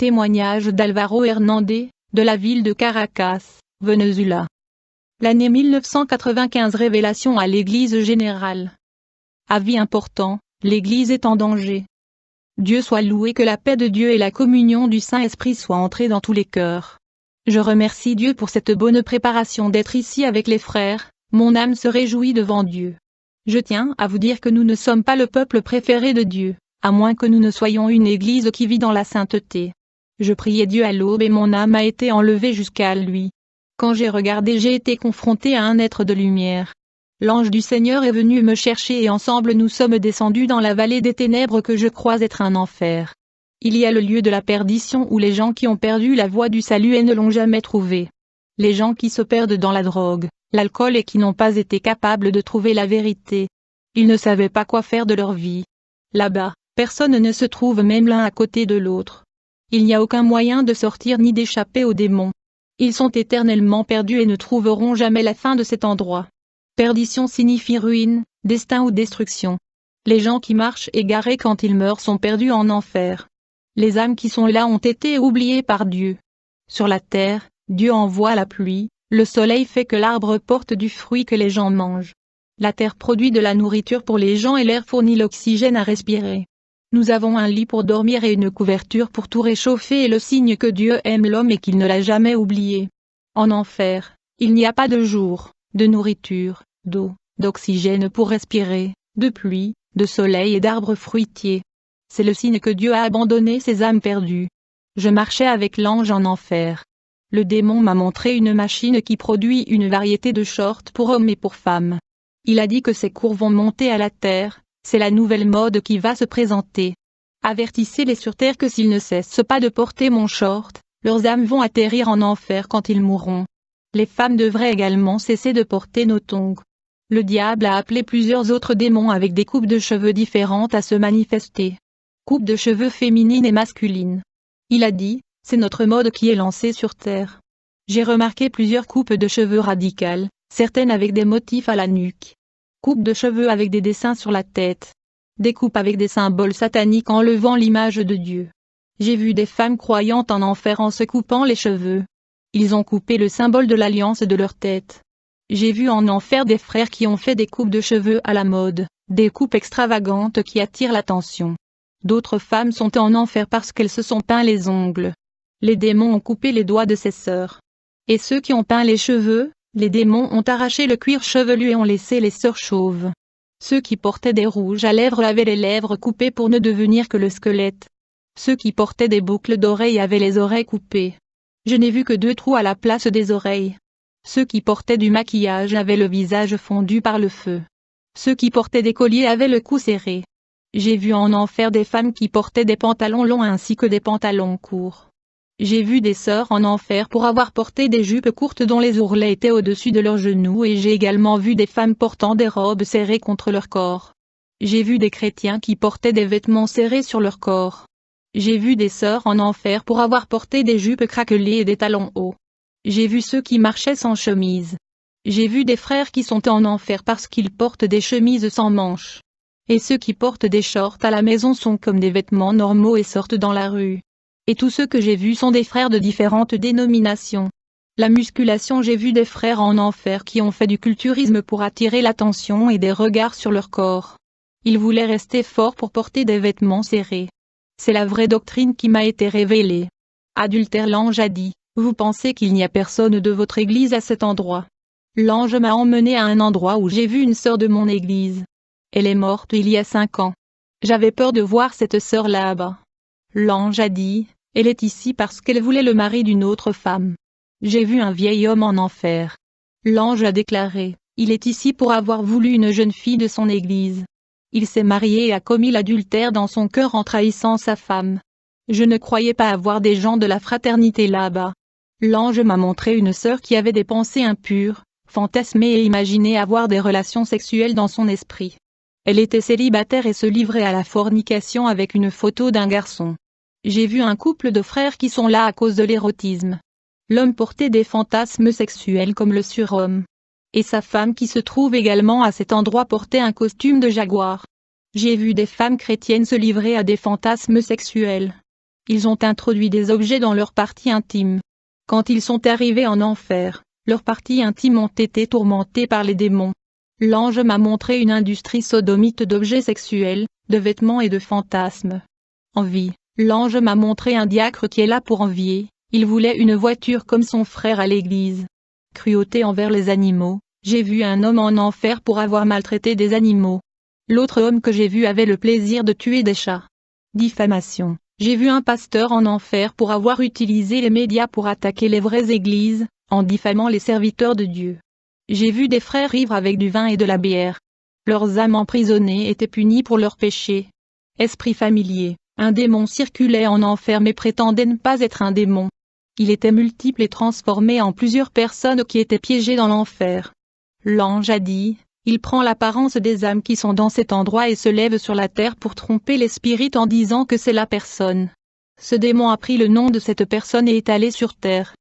Témoignage d'Alvaro Hernández, de la ville de Caracas, Venezuela. L'année 1995. Révélation à l'Église générale. Avis important, l'Église est en danger. Dieu soit loué, que la paix de Dieu et la communion du Saint-Esprit soient entrées dans tous les cœurs. Je remercie Dieu pour cette bonne préparation d'être ici avec les frères, mon âme se réjouit devant Dieu. Je tiens à vous dire que nous ne sommes pas le peuple préféré de Dieu, à moins que nous ne soyons une Église qui vit dans la sainteté. Je priais Dieu à l'aube et mon âme a été enlevée jusqu'à lui. Quand j'ai regardé, j'ai été confronté à un être de lumière. L'ange du Seigneur est venu me chercher et ensemble nous sommes descendus dans la vallée des ténèbres que je crois être un enfer. Il y a le lieu de la perdition où les gens qui ont perdu la voie du salut et ne l'ont jamais trouvée. Les gens qui se perdent dans la drogue, l'alcool et qui n'ont pas été capables de trouver la vérité. Ils ne savaient pas quoi faire de leur vie. Là-bas, personne ne se trouve même l'un à côté de l'autre. Il n'y a aucun moyen de sortir ni d'échapper aux démons. Ils sont éternellement perdus et ne trouveront jamais la fin de cet endroit. Perdition signifie ruine, destin ou destruction. Les gens qui marchent égarés quand ils meurent sont perdus en enfer. Les âmes qui sont là ont été oubliées par Dieu. Sur la terre, Dieu envoie la pluie, le soleil fait que l'arbre porte du fruit que les gens mangent. La terre produit de la nourriture pour les gens et l'air fournit l'oxygène à respirer. Nous avons un lit pour dormir et une couverture pour tout réchauffer, et le signe que Dieu aime l'homme et qu'il ne l'a jamais oublié. En enfer, il n'y a pas de jour, de nourriture, d'eau, d'oxygène pour respirer, de pluie, de soleil et d'arbres fruitiers. C'est le signe que Dieu a abandonné ses âmes perdues. Je marchais avec l'ange en enfer. Le démon m'a montré une machine qui produit une variété de shorts pour hommes et pour femmes. Il a dit que ces cours vont monter à la terre. C'est la nouvelle mode qui va se présenter. Avertissez-les sur terre que s'ils ne cessent pas de porter mon short, leurs âmes vont atterrir en enfer quand ils mourront. Les femmes devraient également cesser de porter nos tongs. Le diable a appelé plusieurs autres démons avec des coupes de cheveux différentes à se manifester. Coupes de cheveux féminines et masculines. Il a dit, c'est notre mode qui est lancée sur terre. J'ai remarqué plusieurs coupes de cheveux radicales, certaines avec des motifs à la nuque. Coupes de cheveux avec des dessins sur la tête. Des coupes avec des symboles sataniques enlevant l'image de Dieu. J'ai vu des femmes croyantes en enfer en se coupant les cheveux. Ils ont coupé le symbole de l'alliance de leur tête. J'ai vu en enfer des frères qui ont fait des coupes de cheveux à la mode, des coupes extravagantes qui attirent l'attention. D'autres femmes sont en enfer parce qu'elles se sont peint les ongles. Les démons ont coupé les doigts de ses sœurs. Et ceux qui ont peint les cheveux, les démons ont arraché le cuir chevelu et ont laissé les sœurs chauves. Ceux qui portaient des rouges à lèvres avaient les lèvres coupées pour ne devenir que le squelette. Ceux qui portaient des boucles d'oreilles avaient les oreilles coupées. Je n'ai vu que 2 trous à la place des oreilles. Ceux qui portaient du maquillage avaient le visage fondu par le feu. Ceux qui portaient des colliers avaient le cou serré. J'ai vu en enfer des femmes qui portaient des pantalons longs ainsi que des pantalons courts. J'ai vu des sœurs en enfer pour avoir porté des jupes courtes dont les ourlets étaient au-dessus de leurs genoux, et j'ai également vu des femmes portant des robes serrées contre leur corps. J'ai vu des chrétiens qui portaient des vêtements serrés sur leur corps. J'ai vu des sœurs en enfer pour avoir porté des jupes craquelées et des talons hauts. J'ai vu ceux qui marchaient sans chemise. J'ai vu des frères qui sont en enfer parce qu'ils portent des chemises sans manches. Et ceux qui portent des shorts à la maison sont comme des vêtements normaux et sortent dans la rue. Et tous ceux que j'ai vus sont des frères de différentes dénominations. La musculation, j'ai vu des frères en enfer qui ont fait du culturisme pour attirer l'attention et des regards sur leur corps. Ils voulaient rester forts pour porter des vêtements serrés. C'est la vraie doctrine qui m'a été révélée. Adultère, l'ange a dit, vous pensez qu'il n'y a personne de votre église à cet endroit. L'ange m'a emmené à un endroit où j'ai vu une sœur de mon église. Elle est morte il y a 5 ans. J'avais peur de voir cette sœur là-bas. L'ange a dit, elle est ici parce qu'elle voulait le mari d'une autre femme. J'ai vu un vieil homme en enfer. L'ange a déclaré, il est ici pour avoir voulu une jeune fille de son église. Il s'est marié et a commis l'adultère dans son cœur en trahissant sa femme. Je ne croyais pas avoir des gens de la fraternité là-bas. L'ange m'a montré une sœur qui avait des pensées impures, fantasmées et imaginait avoir des relations sexuelles dans son esprit. Elle était célibataire et se livrait à la fornication avec une photo d'un garçon. J'ai vu un couple de frères qui sont là à cause de l'érotisme. L'homme portait des fantasmes sexuels comme le surhomme. Et sa femme qui se trouve également à cet endroit portait un costume de jaguar. J'ai vu des femmes chrétiennes se livrer à des fantasmes sexuels. Ils ont introduit des objets dans leurs parties intimes. Quand ils sont arrivés en enfer, leurs parties intimes ont été tourmentées par les démons. L'ange m'a montré une industrie sodomite d'objets sexuels, de vêtements et de fantasmes. Envie. L'ange m'a montré un diacre qui est là pour envier, il voulait une voiture comme son frère à l'église. Cruauté envers les animaux, j'ai vu un homme en enfer pour avoir maltraité des animaux. L'autre homme que j'ai vu avait le plaisir de tuer des chats. Diffamation. J'ai vu un pasteur en enfer pour avoir utilisé les médias pour attaquer les vraies églises, en diffamant les serviteurs de Dieu. J'ai vu des frères ivres avec du vin et de la bière. Leurs âmes emprisonnées étaient punies pour leurs péchés. Esprit familier, un démon circulait en enfer mais prétendait ne pas être un démon. Il était multiple et transformé en plusieurs personnes qui étaient piégées dans l'enfer. L'ange a dit, il prend l'apparence des âmes qui sont dans cet endroit et se lève sur la terre pour tromper les spirites en disant que c'est la personne. Ce démon a pris le nom de cette personne et est allé sur terre.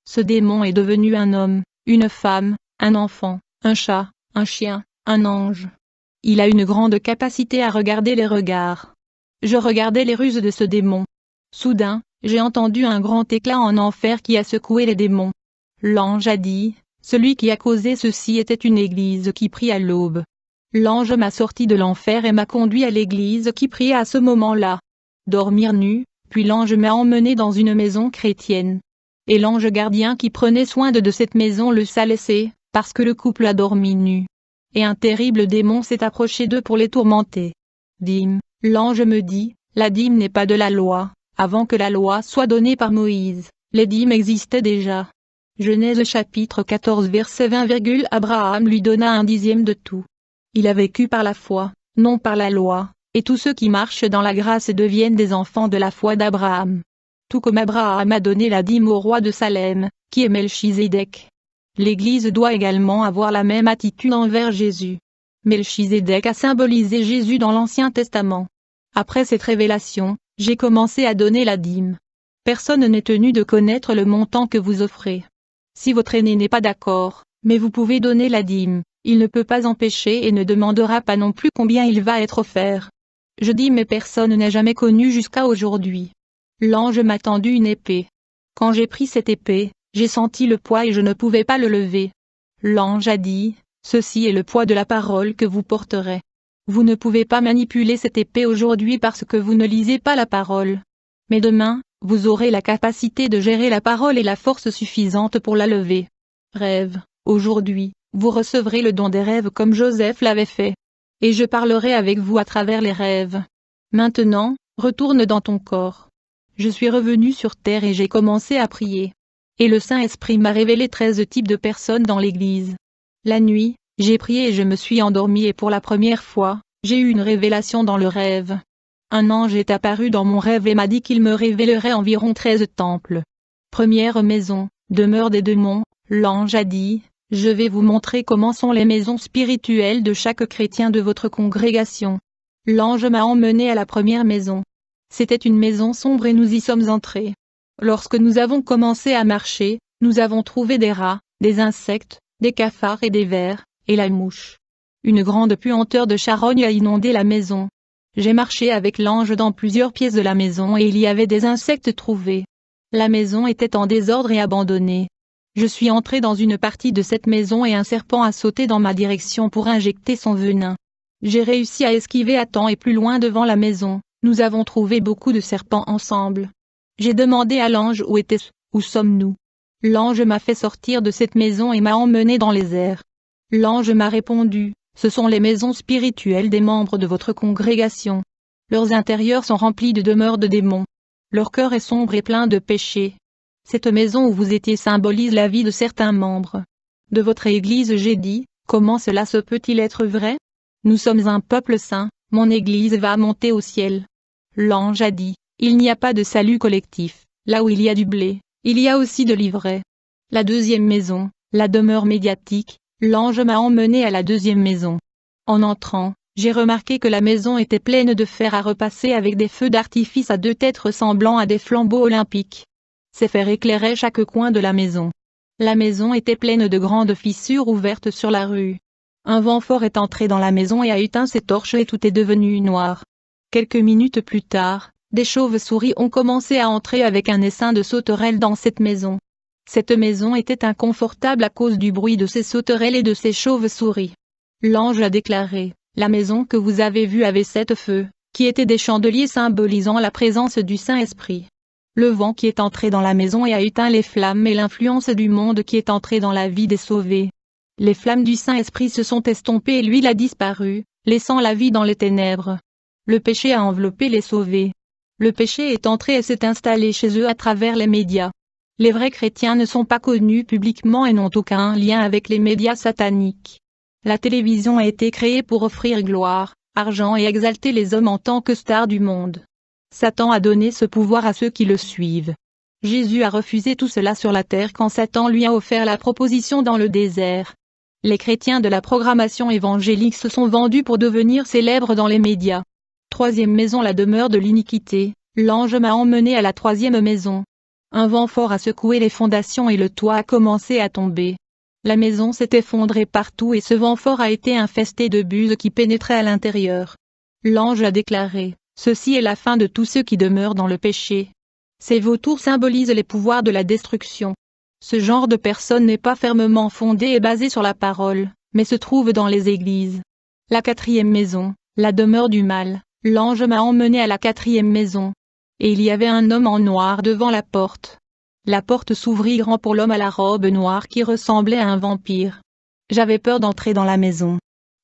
Ce démon est devenu un homme, une femme, un enfant, un chat, un chien, un ange. Il a une grande capacité à regarder les regards. Je regardais les ruses de ce démon. Soudain, j'ai entendu un grand éclat en enfer qui a secoué les démons. L'ange a dit, celui qui a causé ceci était une église qui prie à l'aube. L'ange m'a sorti de l'enfer et m'a conduit à l'église qui priait à ce moment-là. Dormir nu, puis l'ange m'a emmené dans une maison chrétienne. Et l'ange gardien qui prenait soin de cette maison le a laissé, parce que le couple a dormi nu. Et un terrible démon s'est approché d'eux pour les tourmenter. Dîme, l'ange me dit, la dîme n'est pas de la loi, avant que la loi soit donnée par Moïse, les dîmes existaient déjà. Genèse chapitre 14 verset 20. Abraham lui donna un dixième de tout. Il a vécu par la foi, non par la loi, et tous ceux qui marchent dans la grâce deviennent des enfants de la foi d'Abraham. Tout comme Abraham a donné la dîme au roi de Salem, qui est Melchizedek. L'Église doit également avoir la même attitude envers Jésus. Melchizedek a symbolisé Jésus dans l'Ancien Testament. Après cette révélation, j'ai commencé à donner la dîme. Personne n'est tenu de connaître le montant que vous offrez. Si votre aîné n'est pas d'accord, mais vous pouvez donner la dîme, il ne peut pas empêcher et ne demandera pas non plus combien il va être offert. Je dis mais personne n'a jamais connu jusqu'à aujourd'hui. L'ange m'a tendu une épée. Quand j'ai pris cette épée, j'ai senti le poids et je ne pouvais pas le lever. L'ange a dit, ceci est le poids de la parole que vous porterez. Vous ne pouvez pas manipuler cette épée aujourd'hui parce que vous ne lisez pas la parole. Mais demain, vous aurez la capacité de gérer la parole et la force suffisante pour la lever. Rêve, aujourd'hui, vous recevrez le don des rêves comme Joseph l'avait fait. Et je parlerai avec vous à travers les rêves. Maintenant, retourne dans ton corps. Je suis revenu sur terre et j'ai commencé à prier. Et le Saint-Esprit m'a révélé 13 types de personnes dans l'église. La nuit, j'ai prié et je me suis endormi et pour la première fois, j'ai eu une révélation dans le rêve. Un ange est apparu dans mon rêve et m'a dit qu'il me révélerait environ 13 temples. Première maison, demeure des démons, l'ange a dit, je vais vous montrer comment sont les maisons spirituelles de chaque chrétien de votre congrégation. L'ange m'a emmené à la première maison. C'était une maison sombre et nous y sommes entrés. Lorsque nous avons commencé à marcher, nous avons trouvé des rats, des insectes, des cafards et des vers, et la mouche. Une grande puanteur de charogne a inondé la maison. J'ai marché avec l'ange dans plusieurs pièces de la maison et il y avait des insectes trouvés. La maison était en désordre et abandonnée. Je suis entré dans une partie de cette maison et un serpent a sauté dans ma direction pour injecter son venin. J'ai réussi à esquiver à temps et plus loin devant la maison, nous avons trouvé beaucoup de serpents ensemble. J'ai demandé à l'ange où était-ce, où sommes-nous? L'ange m'a fait sortir de cette maison et m'a emmené dans les airs. L'ange m'a répondu, ce sont les maisons spirituelles des membres de votre congrégation. Leurs intérieurs sont remplis de demeures de démons. Leur cœur est sombre et plein de péchés. Cette maison où vous étiez symbolise la vie de certains membres de votre église. J'ai dit, comment cela se peut-il être vrai? Nous sommes un peuple saint, mon église va monter au ciel. L'ange a dit, il n'y a pas de salut collectif, là où il y a du blé, il y a aussi de l'ivraie. La deuxième maison, la demeure médiatique, l'ange m'a emmené à la deuxième maison. En entrant, j'ai remarqué que la maison était pleine de fer à repasser avec des feux d'artifice à 2 têtes ressemblant à des flambeaux olympiques. Ces fers éclairaient chaque coin de la maison. La maison était pleine de grandes fissures ouvertes sur la rue. Un vent fort est entré dans la maison et a éteint ses torches et tout est devenu noir. Quelques minutes plus tard, Des chauves-souris ont commencé à entrer avec un essaim de sauterelles dans cette maison. Cette maison était inconfortable à cause du bruit de ces sauterelles et de ces chauves-souris. L'ange a déclaré, « La maison que vous avez vue avait 7 feux, qui étaient des chandeliers symbolisant la présence du Saint-Esprit. Le vent qui est entré dans la maison et a éteint les flammes et l'influence du monde qui est entré dans la vie des sauvés. Les flammes du Saint-Esprit se sont estompées et l'huile a disparu, laissant la vie dans les ténèbres. Le péché a enveloppé les sauvés. Le péché est entré et s'est installé chez eux à travers les médias. Les vrais chrétiens ne sont pas connus publiquement et n'ont aucun lien avec les médias sataniques. La télévision a été créée pour offrir gloire, argent et exalter les hommes en tant que stars du monde. Satan a donné ce pouvoir à ceux qui le suivent. Jésus a refusé tout cela sur la terre quand Satan lui a offert la proposition dans le désert. Les chrétiens de la programmation évangélique se sont vendus pour devenir célèbres dans les médias. Troisième maison, la demeure de l'iniquité. L'ange m'a emmené à la troisième maison. Un vent fort a secoué les fondations et le toit a commencé à tomber. La maison s'est effondrée partout et ce vent fort a été infesté de buses qui pénétraient à l'intérieur. L'ange a déclaré, « Ceci est la fin de tous ceux qui demeurent dans le péché. » Ces vautours symbolisent les pouvoirs de la destruction. Ce genre de personne n'est pas fermement fondé et basé sur la parole, mais se trouve dans les églises. La quatrième maison, la demeure du mal. L'ange m'a emmené à la quatrième maison. Et il y avait un homme en noir devant la porte. La porte s'ouvrit grand pour l'homme à la robe noire qui ressemblait à un vampire. J'avais peur d'entrer dans la maison.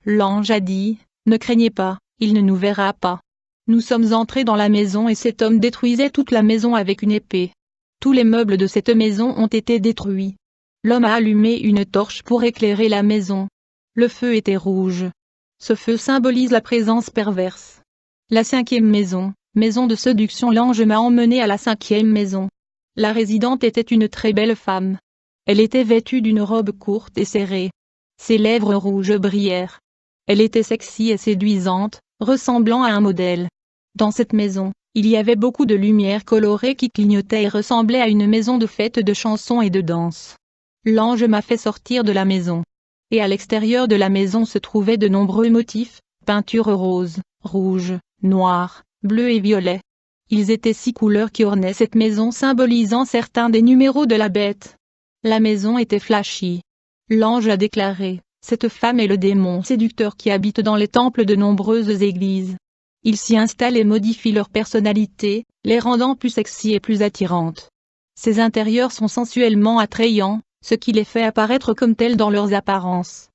L'ange a dit, « Ne craignez pas, il ne nous verra pas. » Nous sommes entrés dans la maison et cet homme détruisait toute la maison avec une épée. Tous les meubles de cette maison ont été détruits. L'homme a allumé une torche pour éclairer la maison. Le feu était rouge. Ce feu symbolise la présence perverse. La cinquième maison, maison de séduction. L'ange m'a emmené à la cinquième maison. La résidente était une très belle femme. Elle était vêtue d'une robe courte et serrée. Ses lèvres rouges brillèrent. Elle était sexy et séduisante, ressemblant à un modèle. Dans cette maison, il y avait beaucoup de lumière colorée qui clignotait et ressemblait à une maison de fête de chansons et de danse. L'ange m'a fait sortir de la maison. Et à l'extérieur de la maison se trouvaient de nombreux motifs, peintures roses, rouges, noires, bleues et violets. Ils étaient 6 couleurs qui ornaient cette maison symbolisant certains des numéros de la bête. La maison était flashy. L'ange a déclaré, « Cette femme est le démon séducteur qui habite dans les temples de nombreuses églises. Il s'y installe et modifie leur personnalité, les rendant plus sexy et plus attirantes. Ses intérieurs sont sensuellement attrayants, ce qui les fait apparaître comme tels dans leurs apparences.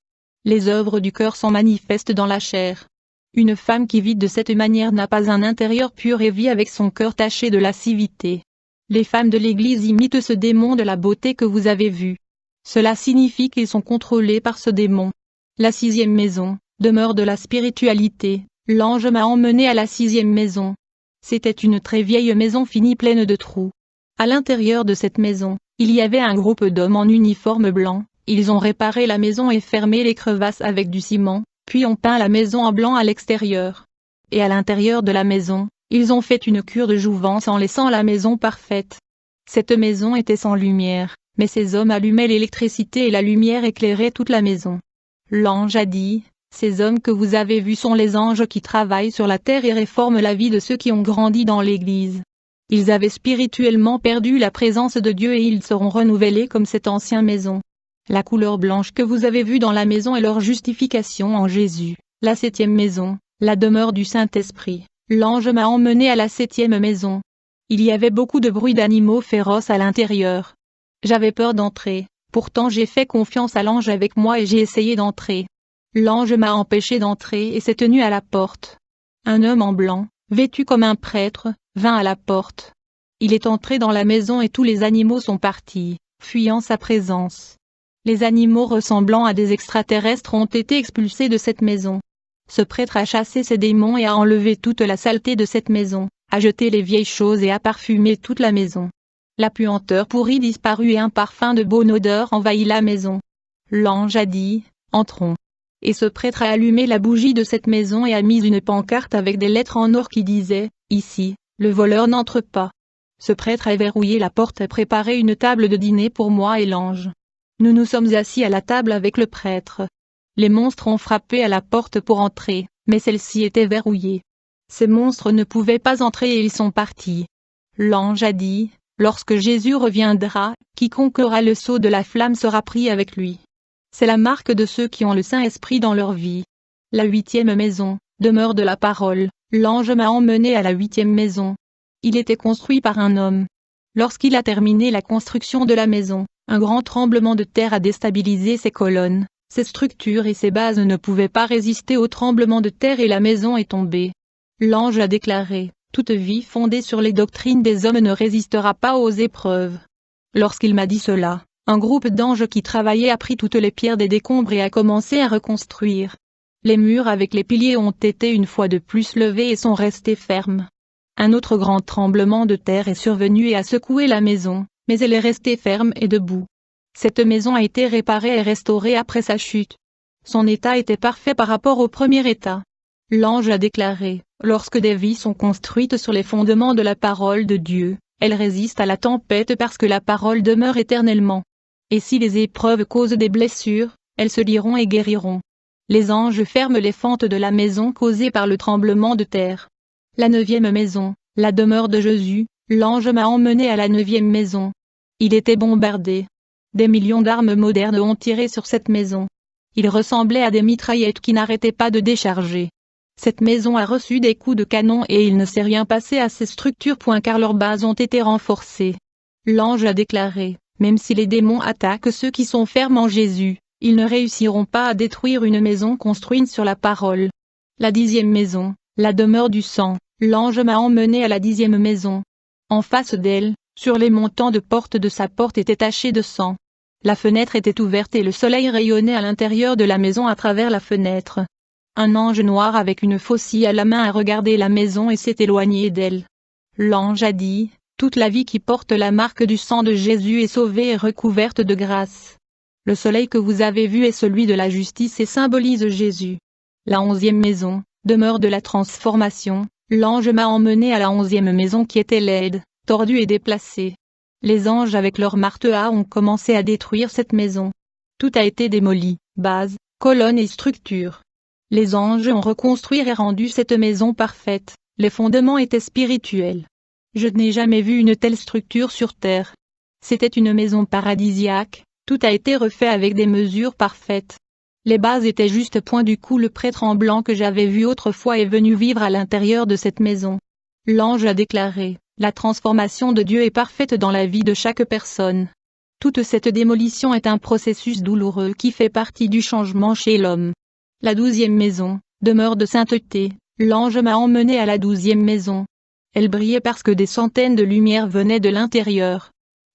Les œuvres du cœur sont manifestes dans la chair. Une femme qui vit de cette manière n'a pas un intérieur pur et vit avec son cœur taché de lascivité. Les femmes de l'Église imitent ce démon de la beauté que vous avez vu. Cela signifie qu'ils sont contrôlés par ce démon. La sixième maison, demeure de la spiritualité. L'ange m'a emmené à la sixième maison. C'était une très vieille maison finie pleine de trous. À l'intérieur de cette maison, il y avait un groupe d'hommes en uniforme blanc. Ils ont réparé la maison et fermé les crevasses avec du ciment, puis ont peint la maison en blanc à l'extérieur. Et à l'intérieur de la maison, ils ont fait une cure de jouvence en laissant la maison parfaite. Cette maison était sans lumière, mais ces hommes allumaient l'électricité et la lumière éclairait toute la maison. L'ange a dit, « Ces hommes que vous avez vus sont les anges qui travaillent sur la terre et réforment la vie de ceux qui ont grandi dans l'Église. Ils avaient spirituellement perdu la présence de Dieu et ils seront renouvelés comme cette ancienne maison. La couleur blanche que vous avez vue dans la maison est leur justification en Jésus. La septième maison, la demeure du Saint-Esprit. L'ange m'a emmené à la septième maison. Il y avait beaucoup de bruit d'animaux féroces à l'intérieur. J'avais peur d'entrer, pourtant j'ai fait confiance à l'ange avec moi et j'ai essayé d'entrer. L'ange m'a empêché d'entrer et s'est tenu à la porte. Un homme en blanc, vêtu comme un prêtre, vint à la porte. Il est entré dans la maison et tous les animaux sont partis, fuyant sa présence. Les animaux ressemblant à des extraterrestres ont été expulsés de cette maison. Ce prêtre a chassé ces démons et a enlevé toute la saleté de cette maison, a jeté les vieilles choses et a parfumé toute la maison. La puanteur pourrie disparut et un parfum de bonne odeur envahit la maison. L'ange a dit, « Entrons. » Et ce prêtre a allumé la bougie de cette maison et a mis une pancarte avec des lettres en or qui disaient, « Ici, le voleur n'entre pas. » Ce prêtre a verrouillé la porte et préparé une table de dîner pour moi et l'ange. Nous nous sommes assis à la table avec le prêtre. Les monstres ont frappé à la porte pour entrer, mais celle-ci était verrouillée. Ces monstres ne pouvaient pas entrer et ils sont partis. L'ange a dit, lorsque Jésus reviendra, quiconque aura le sceau de la flamme sera pris avec lui. C'est la marque de ceux qui ont le Saint-Esprit dans leur vie. La 8e maison, demeure de la parole, l'ange m'a emmené à la 8e maison. Il était construit par un homme. Lorsqu'il a terminé la construction de la maison, un grand tremblement de terre a déstabilisé ses colonnes, ses structures et ses bases ne pouvaient pas résister au tremblement de terre et la maison est tombée. L'ange a déclaré, toute vie fondée sur les doctrines des hommes ne résistera pas aux épreuves. Lorsqu'il m'a dit cela, un groupe d'anges qui travaillait a pris toutes les pierres des décombres et a commencé à reconstruire. Les murs avec les piliers ont été une fois de plus levés et sont restés fermes. Un autre grand tremblement de terre est survenu et a secoué la maison, mais elle est restée ferme et debout. Cette maison a été réparée et restaurée après sa chute. Son état était parfait par rapport au premier état. L'ange a déclaré, lorsque des vies sont construites sur les fondements de la parole de Dieu, elles résistent à la tempête parce que la parole demeure éternellement. Et si les épreuves causent des blessures, elles se lieront et guériront. Les anges ferment les fentes de la maison causée par le tremblement de terre. La 9e maison, la demeure de Jésus, l'ange m'a emmené à la 9e maison. Il était bombardé. Des millions d'armes modernes ont tiré sur cette maison. Il ressemblait à des mitraillettes qui n'arrêtaient pas de décharger. Cette maison a reçu des coups de canon et il ne s'est rien passé à ces structures car leurs bases ont été renforcées. L'ange a déclaré, même si les démons attaquent ceux qui sont fermes en Jésus, ils ne réussiront pas à détruire une maison construite sur la parole. La 10e maison, la demeure du sang, l'ange m'a emmené à la 10e maison. En face d'elle, sur les montants de porte de sa porte étaient tachés de sang. La fenêtre était ouverte et le soleil rayonnait à l'intérieur de la maison à travers la fenêtre. Un ange noir avec une faucille à la main a regardé la maison et s'est éloigné d'elle. L'ange a dit, toute la vie qui porte la marque du sang de Jésus est sauvée et recouverte de grâce. Le soleil que vous avez vu est celui de la justice et symbolise Jésus. La 11e maison, demeure de la transformation, l'ange m'a emmené à la 11e maison qui était laide, tordue et déplacée. Les anges avec leurs marteaux ont commencé à détruire cette maison. Tout a été démoli, bases, colonnes et structures. Les anges ont reconstruit et rendu cette maison parfaite, les fondements étaient spirituels. Je n'ai jamais vu une telle structure sur terre. C'était une maison paradisiaque, tout a été refait avec des mesures parfaites. Les bases étaient juste point du coup le prêtre en blanc que j'avais vu autrefois est venu vivre à l'intérieur de cette maison. L'ange a déclaré, la transformation de Dieu est parfaite dans la vie de chaque personne. Toute cette démolition est un processus douloureux qui fait partie du changement chez l'homme. La 12e maison, demeure de sainteté, l'ange m'a emmené à la 12e maison. Elle brillait parce que des centaines de lumières venaient de l'intérieur.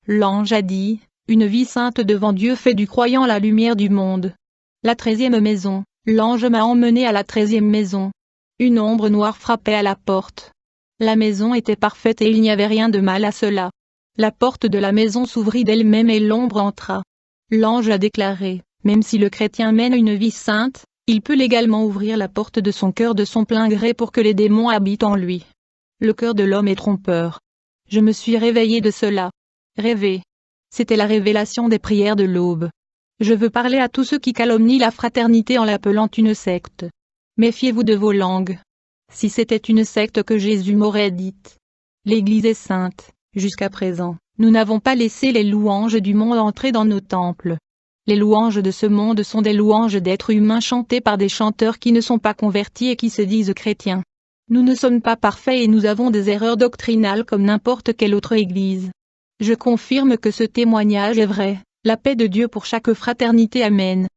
L'ange a dit, une vie sainte devant Dieu fait du croyant la lumière du monde. La 13e maison, l'ange m'a emmené à la 13e maison. Une ombre noire frappait à la porte. La maison était parfaite et il n'y avait rien de mal à cela. La porte de la maison s'ouvrit d'elle-même et l'ombre entra. L'ange a déclaré, même si le chrétien mène une vie sainte, il peut légalement ouvrir la porte de son cœur de son plein gré pour que les démons habitent en lui. Le cœur de l'homme est trompeur. Je me suis réveillé de cela. Rêver. C'était la révélation des prières de l'aube. Je veux parler à tous ceux qui calomnient la fraternité en l'appelant une secte. Méfiez-vous de vos langues. Si c'était une secte que Jésus m'aurait dite. L'Église est sainte, jusqu'à présent, nous n'avons pas laissé les louanges du monde entrer dans nos temples. Les louanges de ce monde sont des louanges d'êtres humains chantées par des chanteurs qui ne sont pas convertis et qui se disent chrétiens. Nous ne sommes pas parfaits et nous avons des erreurs doctrinales comme n'importe quelle autre église. Je confirme que ce témoignage est vrai, la paix de Dieu pour chaque fraternité. Amen.